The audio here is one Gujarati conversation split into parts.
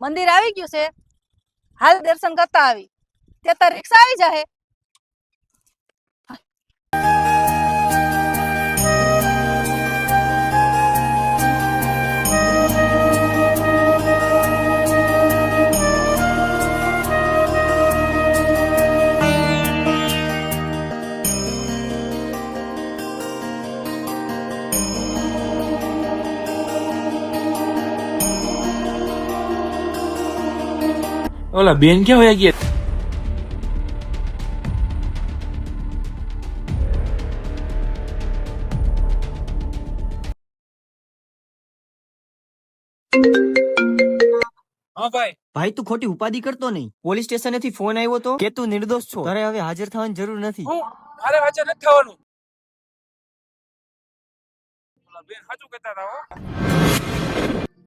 મંદિર આવી ગયું છે, હાલ દર્શન કરતા આવી. ત્યાં તાર રિક્ષા આવી જાહે. ઓલા બેન ક્યાં હોયા ગયા? હા ભાઈ. ભાઈ તું ખોટી ઉપાધિ કરતો નહીં. પોલીસ સ્ટેશનેથી ફોન આવ્યો તો કે તું નિર્દોષ છો, તારે હવે હાજર થવાની જરૂર નથી. હું મારે હાજર નથી થવાનું. ઓલા બેન સાચું કહેતા હતા હો.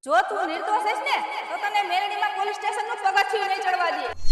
જો તું નિર્દોષ હશ ને તો તને મેલડીમાં પોલીસ સ્ટેશનનું પગથિયું નહીં ચડવા દે.